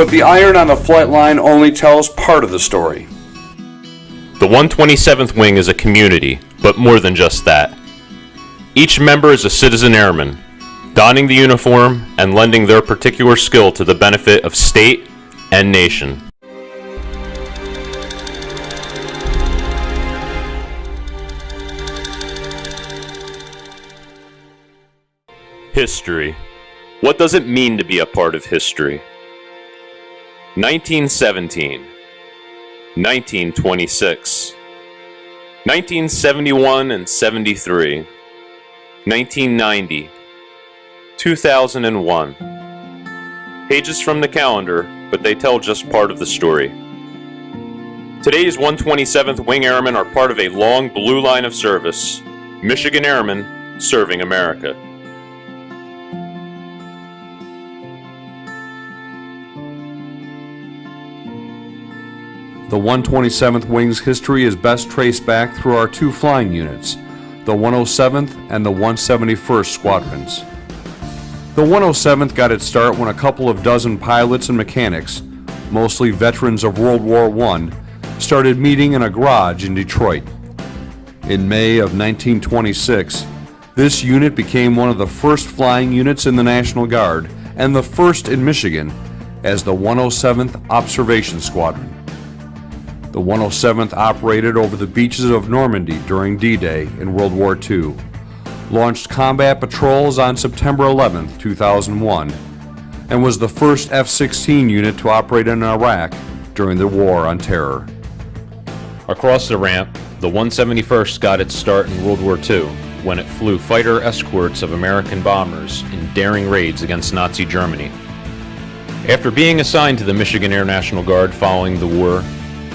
But the iron on the flight line only tells part of the story. The 127th Wing is a community, but more than just that. Each member is a citizen airman, donning the uniform and lending their particular skill to the benefit of state and nation. History. What does it mean to be a part of history? 1917, 1926, 1971 and 73, 1990, 2001. Pages from the calendar, but they tell just part of the story. Today's 127th Wing Airmen are part of a long blue line of service, Michigan Airmen serving America. The 127th Wing's history is best traced back through our two flying units, the 107th and the 171st Squadrons. The 107th got its start when a couple of dozen pilots and mechanics, mostly veterans of World War I, started meeting in a garage in Detroit. In May of 1926, this unit became one of the first flying units in the National Guard and the first in Michigan as the 107th Observation Squadron. The 107th operated over the beaches of Normandy during D-Day in World War II, launched combat patrols on September 11, 2001, and was the first F-16 unit to operate in Iraq during the War on Terror. Across the ramp, the 171st got its start in World War II when it flew fighter escorts of American bombers in daring raids against Nazi Germany. After being assigned to the Michigan Air National Guard following the war,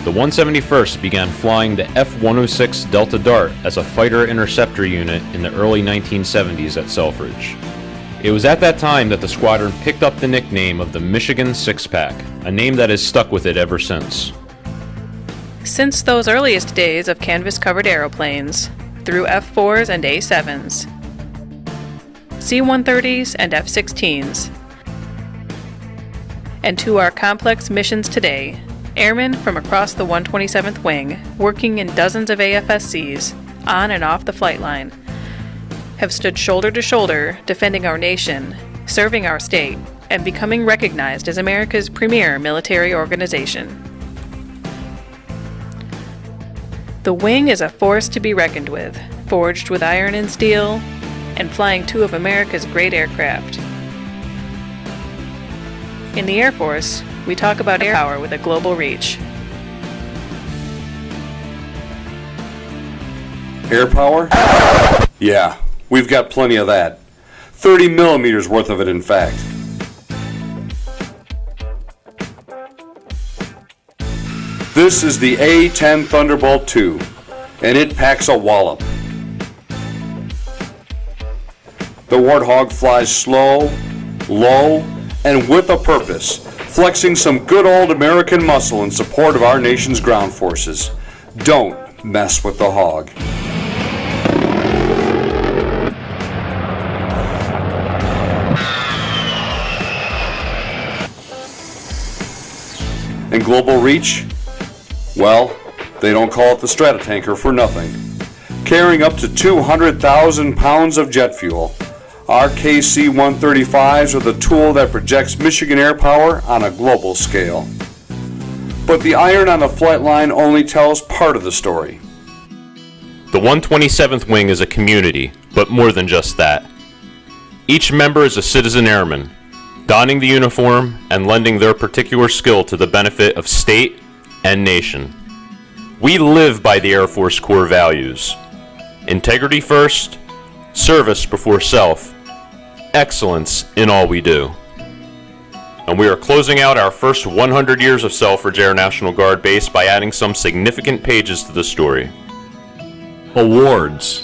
the 171st began flying the F-106 Delta Dart as a fighter interceptor unit in the early 1970s at Selfridge. It was at that time that the squadron picked up the nickname of the Michigan Six-Pack, a name that has stuck with it ever since. Since those earliest days of canvas-covered aeroplanes, through F-4s and A-7s, C-130s and F-16s, and to our complex missions today, airmen from across the 127th Wing, working in dozens of AFSCs, on and off the flight line, have stood shoulder to shoulder defending our nation, serving our state, and becoming recognized as America's premier military organization. The Wing is a force to be reckoned with, forged with iron and steel, and flying two of America's great aircraft. In the Air Force, we talk about air power with a global reach. Air power? Yeah, we've got plenty of that. 30 millimeters worth of it, in fact. This is the A-10 Thunderbolt II, and it packs a wallop. The Warthog flies slow, low, and with a purpose, flexing some good old American muscle in support of our nation's ground forces. Don't mess with the hog. And global reach? Well, they don't call it the Stratotanker for nothing. Carrying up to 200,000 pounds of jet fuel, our KC-135s are the tool that projects Michigan air power on a global scale. But the iron on the flight line only tells part of the story. The 127th Wing is a community, but more than just that. Each member is a citizen airman, donning the uniform and lending their particular skill to the benefit of state and nation. We live by the Air Force core values: integrity first, service before self, excellence in all we do. And we are closing out our first 100 years of Selfridge Air National Guard Base by adding some significant pages to the story. Awards.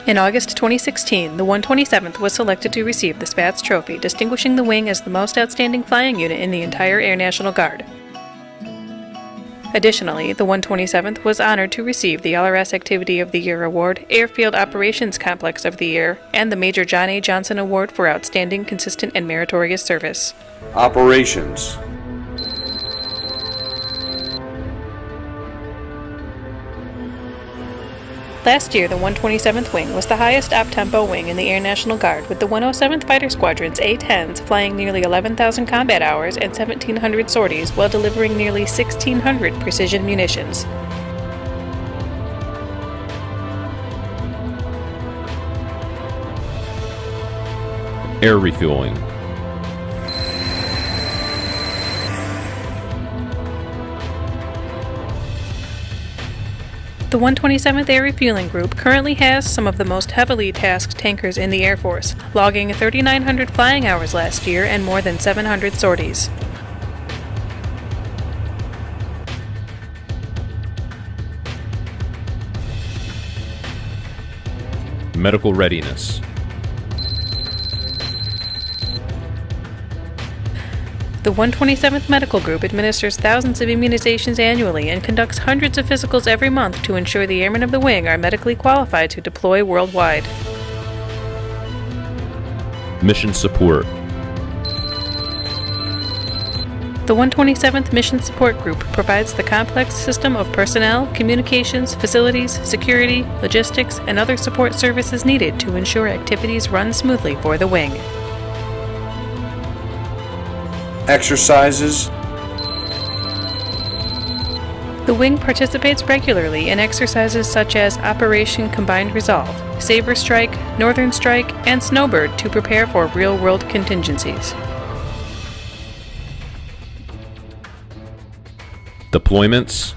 In August 2016, the 127th was selected to receive the Spats Trophy, distinguishing the Wing as the most outstanding flying unit in the entire Air National Guard. Additionally, the 127th was honored to receive the LRS Activity of the Year Award, Airfield Operations Complex of the Year, and the Major John A. Johnson Award for Outstanding, Consistent, and Meritorious Service. Operations. Last year, the 127th Wing was the highest op-tempo wing in the Air National Guard, with the 107th Fighter Squadron's A-10s flying nearly 11,000 combat hours and 1,700 sorties while delivering nearly 1,600 precision munitions. Air refueling. The 127th Air Refueling Group currently has some of the most heavily tasked tankers in the Air Force, logging 3,900 flying hours last year and more than 700 sorties. Medical readiness. The 127th Medical Group administers thousands of immunizations annually and conducts hundreds of physicals every month to ensure the airmen of the wing are medically qualified to deploy worldwide. Mission support. The 127th Mission Support Group provides the complex system of personnel, communications, facilities, security, logistics, and other support services needed to ensure activities run smoothly for the wing. Exercises. The wing participates regularly in exercises such as Operation Combined Resolve, Sabre Strike, Northern Strike, and Snowbird to prepare for real-world contingencies. Deployments.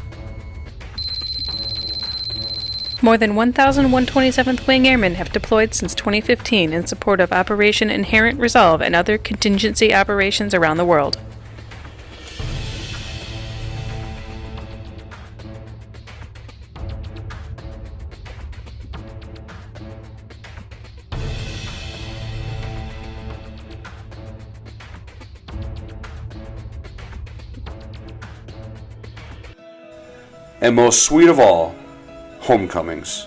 More than 1,000 127th Wing Airmen have deployed since 2015 in support of Operation Inherent Resolve and other contingency operations around the world. And most sweet of all, homecomings.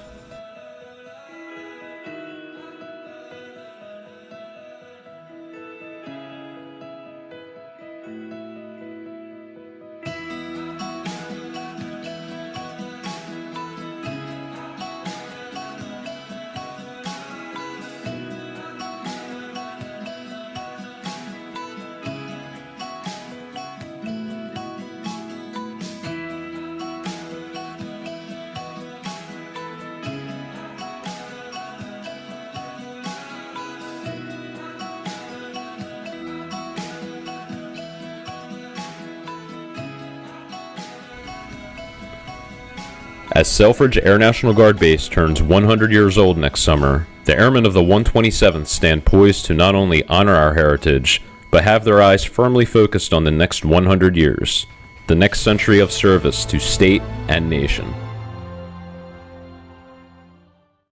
As Selfridge Air National Guard Base turns 100 years old next summer, the airmen of the 127th stand poised to not only honor our heritage, but have their eyes firmly focused on the next 100 years, the next century of service to state and nation.